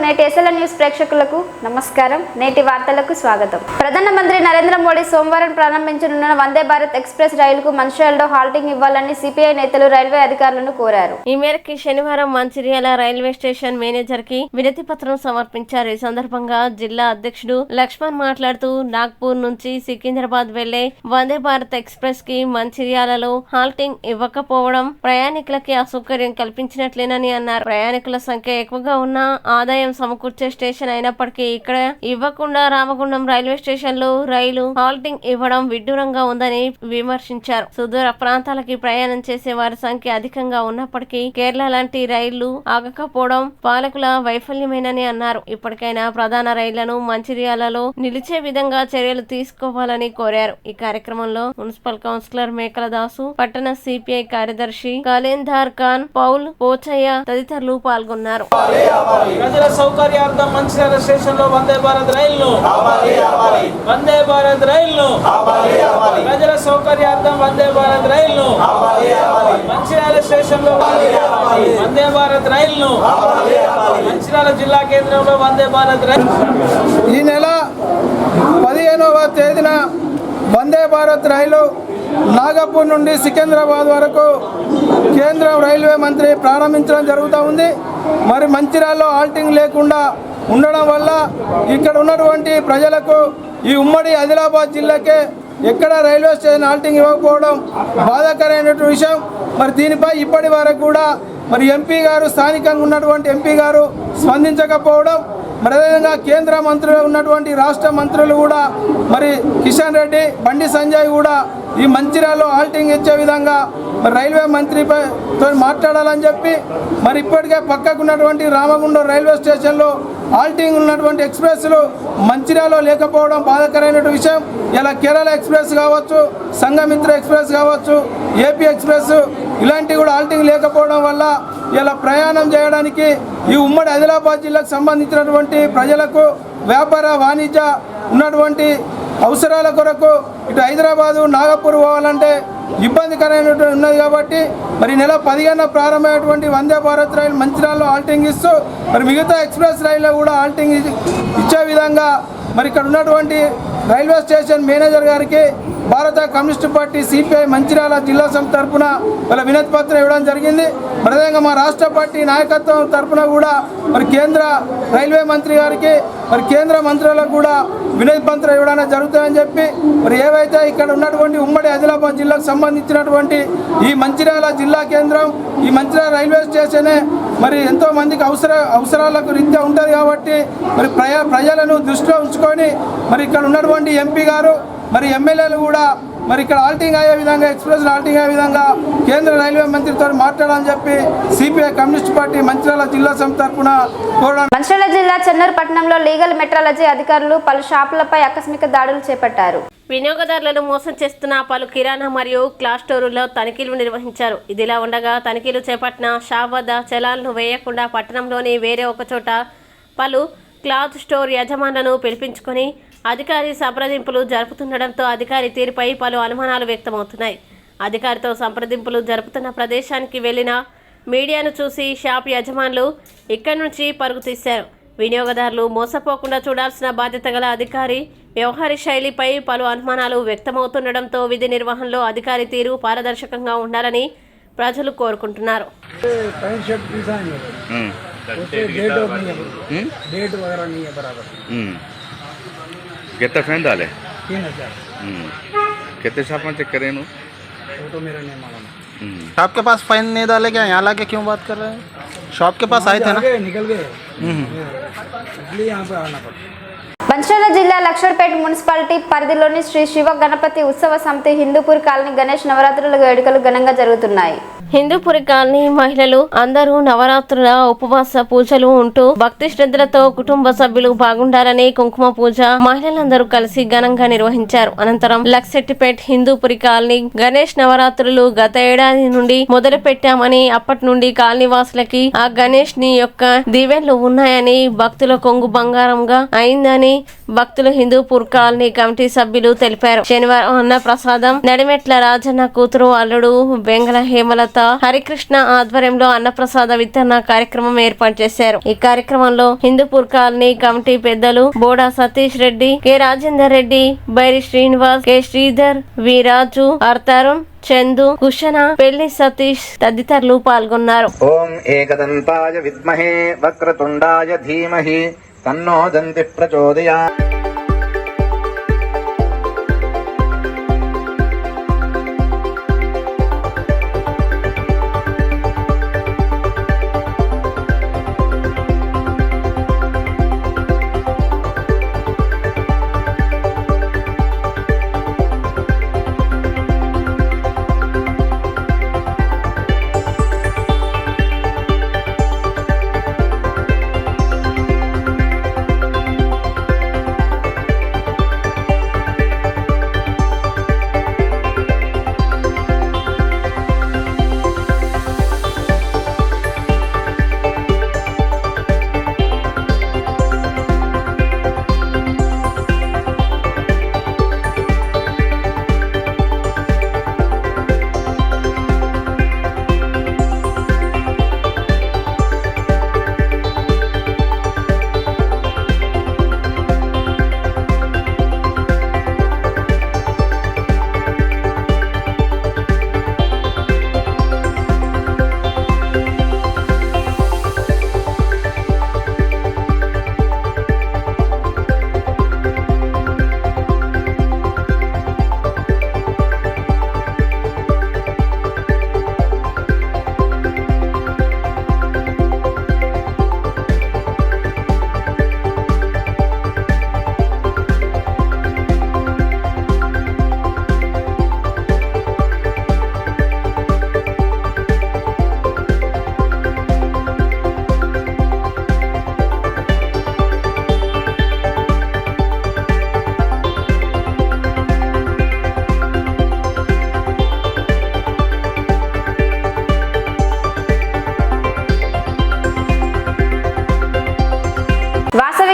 నేటి SLN news ప్రేక్షకులకు నమస్కారం. నేటి వార్తలకు స్వాగతం. ప్రధానమంత్రి నరేంద్ర మోడీ సోమవారం ప్రారంభించనున్న వందే భారత్ ఎక్స్ప్రెస్ రైలుకు మంచిర్యాలలో హాల్టింగ్ ఇవ్వాలని సిపిఐ నేతలు రైల్వే అధికారులను కోరారు. ఈ మేరకు శనివారం మంచిర్యాల రైల్వే స్టేషన్ మేనేజర్ కి వినతి పత్రం సమర్పించారు. ఈ సందర్భంగా జిల్లా అధ్యక్షుడు లక్ష్మణ్ మాట్లాడుతూ నాగ్పూర్ నుంచి సికింద్రాబాద్ వెళ్లే వందే భారత్ ఎక్స్ప్రెస్ కి మంచిర్యాలలో హాల్టింగ్ ఇవ్వకపోవడం ప్రయాణికులకి అసౌకర్యం కల్పించినట్లేనని అన్నారు. ప్రయాణికుల సంఖ్య ఎక్కువగా ఉన్న ఆదాయం సమకూర్చే స్టేషన్ అయినప్పటికీ ఇక్కడ ఇవ్వకుండా రామగుండం రైల్వే స్టేషన్ లో రైలు హాల్టింగ్ ఇవ్వడం విడ్డూరంగా ఉందని విమర్శించారు. సుదూర ప్రాంతాలకి ప్రయాణం చేసే వారి సంఖ్య అధికంగా ఉన్నప్పటికీ కేరళ లాంటి రైళ్లు ఆగకపోవడం పాలకుల వైఫల్యమేనని అన్నారు. ఇప్పటికైనా ప్రధాన రైళ్లను మంచిర్యాలలో నిలిచే విధంగా చర్యలు తీసుకోవాలని కోరారు. ఈ కార్యక్రమంలో మున్సిపల్ కౌన్సిలర్ మేకల దాసు, పట్టణ సిపిఐ కార్యదర్శి కలేందర్ ఖాన్, పౌల్, పోచయ్య తదితరులు పాల్గొన్నారు. ప్రజల సౌకర్యార్థం మంచిర్యాల స్టేషన్ లో వందే భారత్ రైలును వందే భారత్ రైలును ప్రజల సౌకర్యార్థం వందే భారత్ రైలును మంచిర్యాల స్టేషన్ లో వందే భారత్ రైలును మంచిర్యాల జిల్లా కేంద్రంలో వందే భారత్ రైలు ఈ నెల 15వ తేదీన వందే భారత్ రైలు నాగపూర్ నుండి సికింద్రాబాద్ వరకు కేంద్ర రైల్వే మంత్రి ప్రారంభించడం జరుగుతూ ఉంది. మరి మంచిర్యాలలో హాల్టింగ్ లేకుండా ఉండడం వల్ల ఇక్కడ ఉన్నటువంటి ప్రజలకు ఈ ఉమ్మడి ఆదిలాబాద్ జిల్లాకే ఎక్కడ రైల్వే స్టేషన్ హాల్టింగ్ ఇవ్వకపోవడం బాధాకరమైనటువంటి విషయం. మరి దీనిపై ఇప్పటి వరకు కూడా మరి ఎంపీ గారు, స్థానికంగా ఉన్నటువంటి ఎంపీ గారు స్పందించకపోవడం, మరి అదేవిధంగా కేంద్ర మంత్రులు ఉన్నటువంటి రాష్ట్ర మంత్రులు కూడా మరి కిషన్ రెడ్డి, బండి సంజయ్ కూడా ఈ మంచిర్యాలలో హాల్టింగ్ ఇచ్చే విధంగా మరి రైల్వే మంత్రితో మాట్లాడాలని చెప్పి మరి ఇప్పటికే పక్కకు ఉన్నటువంటి రామగుండం రైల్వే స్టేషన్లో హాల్టింగ్ ఉన్నటువంటి ఎక్స్ప్రెస్లు మంచిర్యాలలో లేకపోవడం బాధాకరమైన విషయం. ఇలా కేరళ ఎక్స్ప్రెస్ కావచ్చు, సంఘమిత్ర ఎక్స్ప్రెస్ కావచ్చు, ఏపీ ఎక్స్ప్రెస్ ఇలాంటివి కూడా హాల్టింగ్ లేకపోవడం వల్ల ఇలా ప్రయాణం చేయడానికి ఈ ఉమ్మడి ఆదిలాబాద్ జిల్లాకు సంబంధించినటువంటి ప్రజలకు వ్యాపార వాణిజ్య ఉన్నటువంటి అవసరాల కొరకు ఇటు హైదరాబాదు, నాగపూర్ పోవాలంటే ఇబ్బందికరమైనటువంటి ఉన్నది. కాబట్టి మరి నెల 15న ప్రారంభమైనటువంటి వందే భారత్ రైలు మంచిర్యాలలో హాల్టింగ్ ఇస్తూ మరి మిగతా ఎక్స్ప్రెస్ రైల్లో కూడా హాల్టింగ్ ఇచ్చే విధంగా మరి ఇక్కడ ఉన్నటువంటి రైల్వే స్టేషన్ మేనేజర్ గారికి భారత కమ్యూనిస్ట్ పార్టీ సిపిఐ మంచిర్యాల జిల్లా సమితి తరఫున వాళ్ళ వినతి పత్రం ఇవ్వడం జరిగింది. ప్రధానంగా మా రాష్ట్ర పార్టీ నాయకత్వం తరఫున కూడా మరి కేంద్ర రైల్వే మంత్రి గారికి, మరి కేంద్ర మంత్రులకు కూడా వినతి పత్రం ఇవ్వడం జరుగుతుందని చెప్పి మరి ఏవైతే ఇక్కడ ఉన్నటువంటి ఉమ్మడి ఆదిలాబాద్ జిల్లాకు సంబంధించినటువంటి ఈ మంచిర్యాల జిల్లా కేంద్రం, ఈ మంచిర్యాల రైల్వే స్టేషనే మరి ఎంతో మందికి అవసరాలకు రీత్యా ఉంటుంది. కాబట్టి మరి ప్రజలను దృష్టిలో ఉంచుకొని మరి ఇక్కడ ఉన్నటువంటి ఎంపీ గారు, మరి ఎమ్మెల్యేలు కూడా మరి ఇక్కడ హాల్టింగ్ అయ్యే విధంగా, ఎక్స్ప్రెస్ హాల్టింగ్ అయ్యే విధంగా కేంద్ర రైల్వే మంత్రితో మాట్లాడాలని చెప్పి సిపిఐ కమ్యూనిస్ట్ పార్టీ మంచిర్యాల జిల్లా సమితి తరఫున కోరడం. మంచిర్యాల జిల్లా చెన్నూరు పట్టణంలో లీగల్ మెట్రాలజీ అధికారులు పలు షాపులపై ఆకస్మిక దాడులు చేపట్టారు. వినియోగదారులను మోసం చేస్తున్న పలు కిరాణా మరియు క్లాస్ స్టోరుల్లో తనిఖీలు నిర్వహించారు. ఇదిలా ఉండగా తనిఖీలు చేపట్టిన షాప్ వద్ద చలాన్లు వేయకుండా పట్టణంలోని వేరే ఒక చోట పలు క్లాత్ స్టోర్ యజమానులను పిలిపించుకొని అధికారి సంప్రదింపులు జరుపుతుండడంతో అధికారి తీరుపై పలు అనుమానాలు వ్యక్తమవుతున్నాయి. అధికారితో సంప్రదింపులు జరుపుతున్న ప్రదేశానికి వెళ్లిన మీడియాను చూసి షాప్ యజమానులు ఇక్కడి నుంచి పరుగు తీశారు. వినియోగదారులు మోసపోకుండా చూడాల్సిన బాధ్యత గల అధికారి వ్యవహార శైలిపై పలు అనుమానాలు వ్యక్తమవుతుండడంతో విధి నిర్వహణలో అధికారి తీరు పారదర్శకంగా ఉండాలని ప్రజలు కోరుకుంటున్నారు. कितना फैन डाले? 3000। कितने शॉप में चेक करें? वो तो मेरा नहीं मालूम। शॉप के पास फाइन नहीं डाले क्या? यहाँ लाके क्यों बात कर रहे हैं? शॉप के पास आए थे ना? निकल गए इसलिए यहाँ पे आना पड़ा. మంచిర్యాల జిల్లా లక్షర్పేట మున్సిపాలిటీ పరిధిలోని శ్రీ శివ గణపతి ఉత్సవ సమితి హిందూపూర్ కాలనీ గణేష్ నవరాత్రుల వేడుకలు ఘనంగా జరుగుతున్నాయి. హిందూపురి కాలనీ మహిళలు అందరూ నవరాత్రుల ఉపవాస పూజలు ఉంటూ భక్తి శ్రద్ధలతో కుటుంబ సభ్యులు బాగుండాలని కుంకుమ పూజ మహిళలందరూ కలిసి ఘనంగా నిర్వహించారు. అనంతరం లక్సెట్టిపేట్ హిందూపురి కాలనీ గణేష్ నవరాత్రులు గత ఏడాది నుండి మొదలు పెట్టామని, అప్పటి నుండి కాలనీ వాసులకి ఆ గణేష్ ని యొక్క దీవెనలు ఉన్నాయని, భక్తుల కొంగు బంగారంగా అయిందని భక్తులు హిందూపూర్ కాలనీ కమిటీ సభ్యులు తెలిపారు. శనివారం అన్న ప్రసాదం నడిమెట్ల రాజన్న కూతురు అల్లుడు బెంగళ హేమలత హరికృష్ణ ఆధ్వర్యంలో అన్నప్రసాద వితరణ కార్యక్రమం ఏర్పాటు చేశారు. ఈ కార్యక్రమంలో హిందూపూర్ కాలనీ కమిటీ పెద్దలు బోడా సతీష్ రెడ్డి, కె రాజేందర్ రెడ్డి, బైరి శ్రీనివాస్, కె శ్రీధర్, వి రాజు, అర్తరుణ్, చందు, కుషణ, పెళ్లి సతీష్ తదితరులు పాల్గొన్నారు. ఓం ఏకదంతాయ విద్మహే వక్రతుండాయ ధీమహి తన్నో దంతి ప్రచోదయాత్.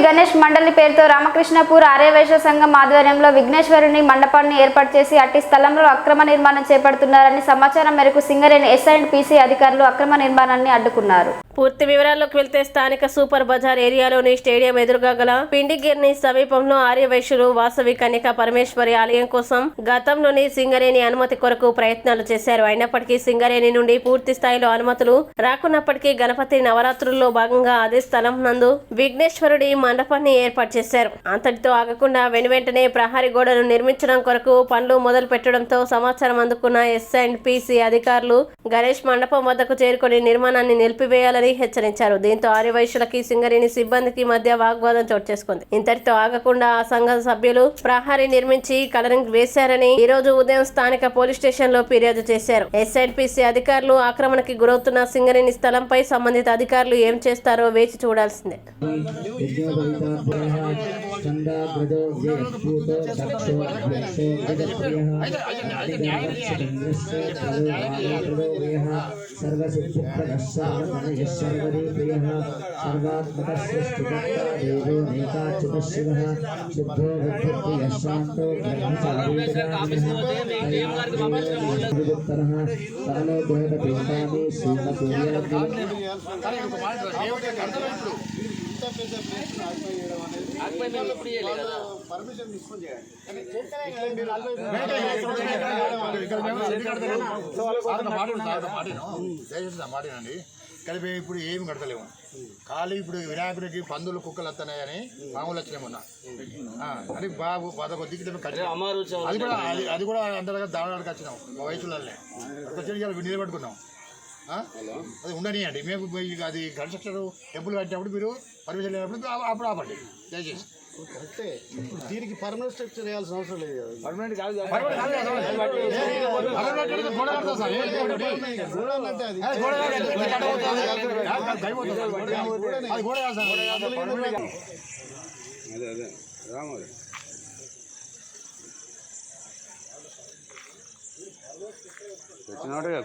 గణేష్ మండలి పేరుతో రామకృష్ణపూర్ ఆర్యవైశ్య సంఘం ఆధ్వర్యంలో విఘ్నేశ్వరుని మండపాన్ని ఏర్పాటు చేసి అట్టి స్థలంలో అక్రమ నిర్మాణం చేపడుతున్నారని సమాచారం మేరకు సింగరేణి ఎస్&పీసీ అధికారులు అక్రమ నిర్మాణాన్ని అడ్డుకున్నారు. పూర్తి వివరాల్లోకి వెళ్తే స్థానిక సూపర్ బజార్ ఏరియాలోని స్టేడియం ఎదురుగా గల పిండిగిర్ని సమీపంలో ఆర్యవైశ్యులు వాసవి కన్యక పరమేశ్వరి ఆలయం కోసం గతంలోని సింగరేణి అనుమతి కొరకు ప్రయత్నాలు చేశారు. అయినప్పటికీ సింగరేణి నుండి పూర్తి స్థాయిలో అనుమతులు రాకున్నప్పటికీ గణపతి నవరాత్రుల్లో భాగంగా అదే స్థలం నందు విఘ్నేశ్వరుడి మండపాన్ని ఏర్పాటు చేశారు. అంతటితో ఆగకుండా వెనువెంటనే ప్రహరీ గోడను నిర్మించడం కొరకు పనులు మొదలు పెట్టడంతో సమాచారం అందుకున్న ఎస్&పీసీ అధికారులు గణేష్ మండపం వద్దకు చేరుకొని నిర్మాణాన్ని నిలిపివేయాలని హెచ్చరించారు. దీంతో ఆర్యవైశ్యులకి సింగరేణి సిబ్బందికి మధ్య వాగ్వాదం చోటు చేసుకుంది. ఇంతటితో ఆగకుండా ఆ సంఘ సభ్యులు ప్రహరీ నిర్మించి కలరింగ్ వేశారని ఈ రోజు ఉదయం స్థానిక పోలీస్ స్టేషన్ లో ఫిర్యాదు చేశారు. ఎస్&పీసీ అధికారులు ఆక్రమణకి గురవుతున్న సింగరేణి స్థలంపై సంబంధిత అధికారులు ఏం చేస్తారో వేచి చూడాల్సిందే. కలిపి ఇప్పుడు ఏమి కడతలేము. ఖాళీ ఇప్పుడు వినాయకుడికి పందులు కుక్కలు వస్తున్నాయని మామూలు వచ్చినాయి మొన్న. అది బాగు పదకొ దిక్కు అది కూడా అంతగా దావడానికి వచ్చినాం మా వయసులనే వచ్చి నిలబెట్టుకున్నాం. అది ఉండనియండి. మేము అది కన్స్ట్రక్షన్ టెంపుల్ కట్టినప్పుడు మీరు పర్మిషన్ లేనప్పుడు అప్పుడు ఆపండి దయచేసి. కరెక్టే. ఇప్పుడు దీనికి పర్మనెంట్ స్ట్రక్చర్ వేయాల్సిన అవసరం లేదు కదా. పర్మనెంట్ కాదు.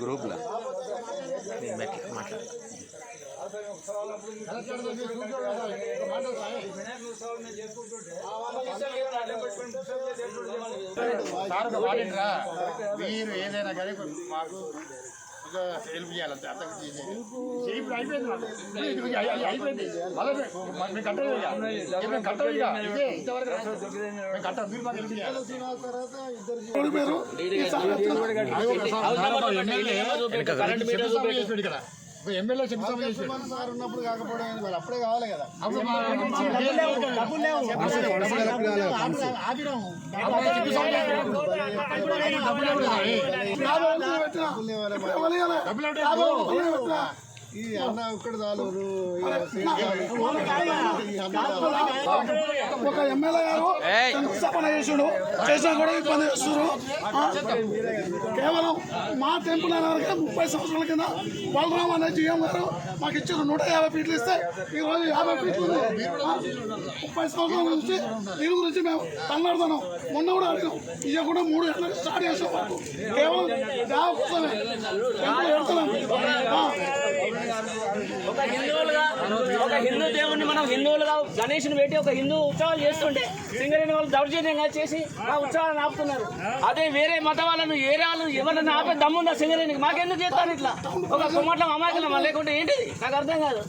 గ్రూప్ లో మీరు ఏదైనా కానీ మాకు హెల్ప్ చేయాలి అంతే అర్థం ఇప్పుడు అయిపోయింది మాకు అయిపోయింది మేము కట్టలేదు మేము కట్టలేదు ఇదే ఇంతవరకు మేము కట్టాం మీరు మాకు హెల్ప్ చేయాలి ఇక్కడ ఎమ్మెల్యే శంకుస్థాపన చేసి సార్ ఉన్నప్పుడు కాకపోవడం మరి అప్పుడే కావాలి కదా ఈ అన్న ఒక్కడు చాలు ఒక ఎమ్మెల్యే గారు శంకుస్థాపన చేసాడు చేసినా కూడా ఇబ్బంది చేస్తున్నారు. కేవలం మా టెంపుల్ అనే వరకు 30 సంవత్సరాల కింద బలరాం అనే జిఎం గారు మాకు ఇచ్చారు 150 ఫీట్లు ఇస్తే ఈరోజు 50 ఫీట్లు 30 సంవత్సరాల నుంచి దీని గురించి మేము తన్నాడుతున్నాం. మొన్న కూడా అడిగాం ఇవ్వకుండా 3 గంటలకు స్టార్ట్ చేసాం వరకు కేవలం దేవ కోసమే టెంపుల్ పెడుతున్నాం. ఒక హిందూ దేవుడిని మనం హిందువులుగా గణేష్ని పెట్టి ఒక హిందూ ఉత్సవాలు చేస్తుంటే సింగరేణి వాళ్ళు దౌర్జన్యంగా చేసి ఆ ఉత్సవాలను ఆపుతున్నారు. అదే వేరే మత వాళ్ళను ఎవరైనా ఆపే దమ్ముందా సింగరేణికి? మాకెందుకు చేస్తారు ఇట్లా? ఒక కుమ్మట్లం అమాయకులం లేకుంటే ఏంటిది నాకు అర్థం కాదు.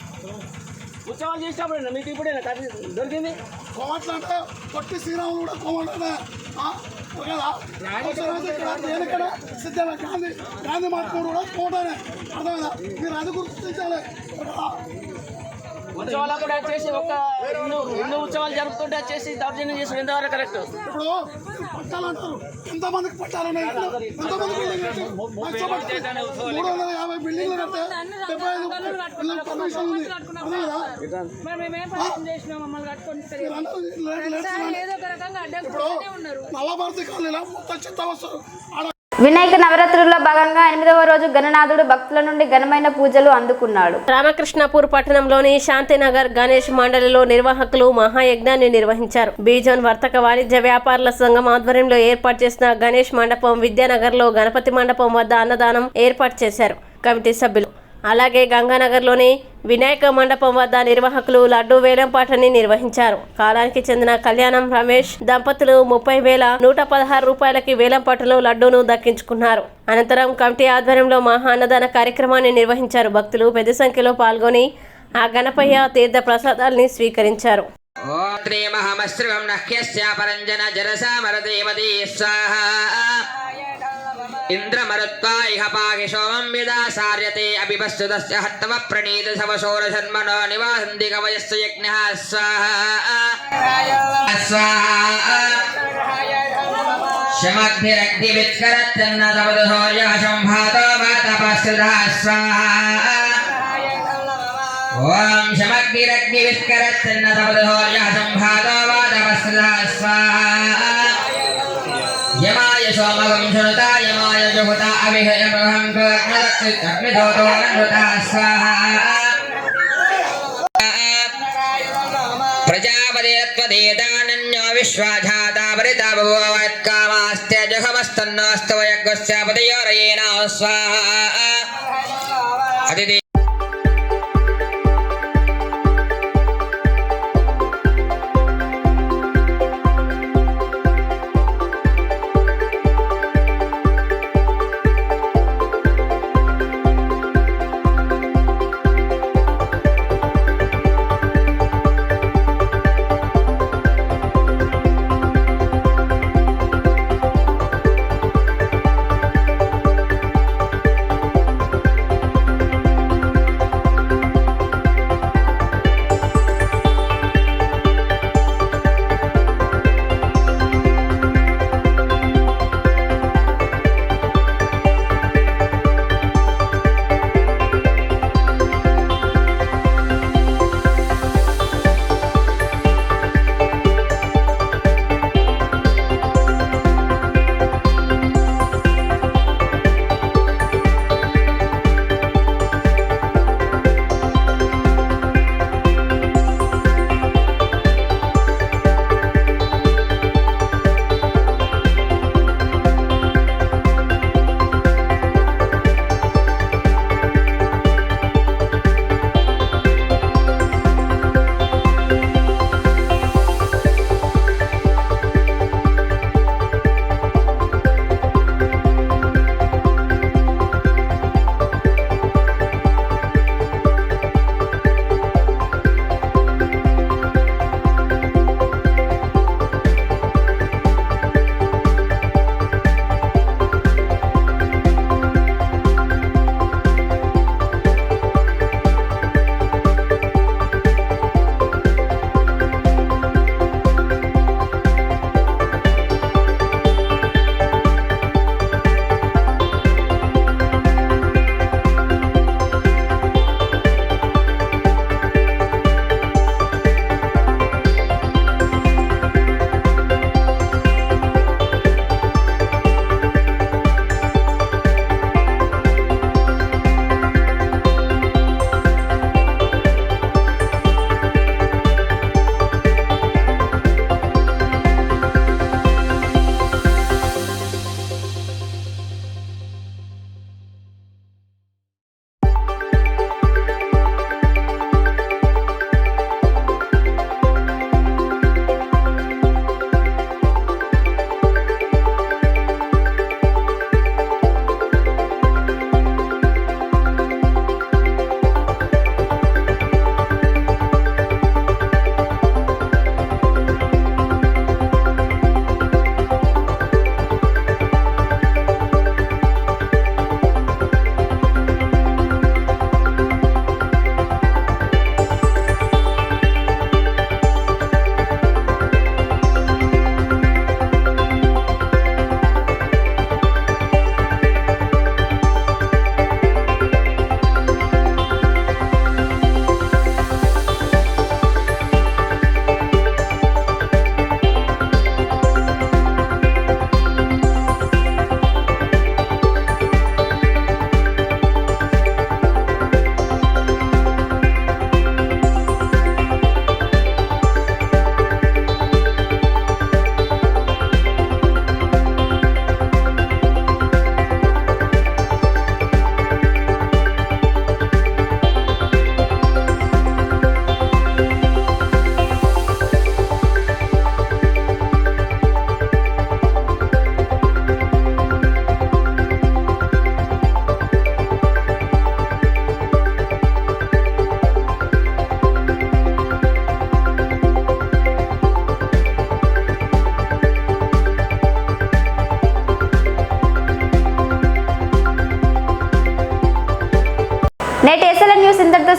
ఉత్సవాలు చేసినప్పుడు మీకు ఇప్పుడేనా దొరికింది? కోమట్లు అంటే కొట్టి శ్రీరాములు కూడా కోమట్లనే కదా సిద్ధమే గాంధీ మహాత్ముడు కూడా కోటనే అర్థమైందా? మీరు అది గుర్తించాలి. ఉత్సవాలు కూడా చేసి ఒక హిందూ ఉత్సవాలు జరుపుతుంటే వచ్చేసి దౌర్జన్యం చేసి ఎంతవరకు కరెక్ట్? ఇప్పుడు పట్టాలంటారు ఎంతమందికి పట్టాలని ఎంతమంది బిల్డింగ్ 350 బిల్డింగ్లు కడితే 75 పర్మిషన్ ఉంది. ఇప్పుడు నల్లభారతి కాలనీలో మొత్తం చెత్త వస్తారు. వినాయక నవరాత్రుల్లో భాగంగా 8వ రోజు గణనాథుడు భక్తుల నుండి ఘనమైన పూజలు అందుకున్నాడు. రామకృష్ణపూర్ పట్టణంలోని శాంతినగర్ గణేష్ మండలిలో నిర్వాహకులు మహాయజ్ఞాన్ని నిర్వహించారు. బీజోన్ వర్తక వాణిజ్య వ్యాపారుల సంఘం ఆధ్వర్యంలో ఏర్పాటు చేసిన గణేష్ మండపం విద్యానగర్లో గణపతి మండపం వద్ద అన్నదానం ఏర్పాటు చేశారు కమిటీ సభ్యులు. అలాగే గంగానగర్లోని వినాయక మండపం వద్ద నిర్వాహకులు లడ్డూ వేలంపాటని నిర్వహించారు. కాలానికి చెందిన కళ్యాణం రమేష్ దంపతులు 30,116 రూపాయలకి వేలంపాటలో లడ్డూను దక్కించుకున్నారు. అనంతరం కమిటీ ఆధ్వర్యంలో మహా అన్నదాన కార్యక్రమాన్ని నిర్వహించారు. భక్తులు పెద్ద సంఖ్యలో పాల్గొని ఆ గణపయ్య తీర్థ ప్రసాదాల్ని స్వీకరించారు. ఇంద్రమరుత్వా ఇహ పాగి సోమం విదాసార్యతే అభిపశ్చుతస్య హత్తవ ప్రణీత సవశోరశన్మనో నివాసంతి కవయస్య యజ్ఞః స్వాహా స్వాహా శమగ్నిరగ్నివిత్కరత్యన్న తపదు సూర్యః సంభాతో వాతపశ్చుతః స్వాహా ఓం శమగ్నిరగ్నివిత్కరత్యన్న తపదు సూర్యః సంభాతో వాతపశ్చుతః స్వాహా యమాయ సోమగం శృత యమాయ జుహుత అవిహయమహం అగ్నిదోతో నృత స్వాహా ప్రజాపతిరత్వదేతానన్యో విశ్వాజాతా పరితాపవత్కామాస్త్య జహమస్తన్నోస్తవ యజ్ఞస్యాపతియోరయేణ స్వాహా అతిథి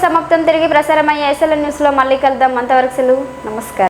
సమాప్తం. తిరిగి ప్రసారమయ్యే SLN న్యూస్లో మళ్ళీ కలుద్దాం. అంతవరకు సెలవు. నమస్కారం.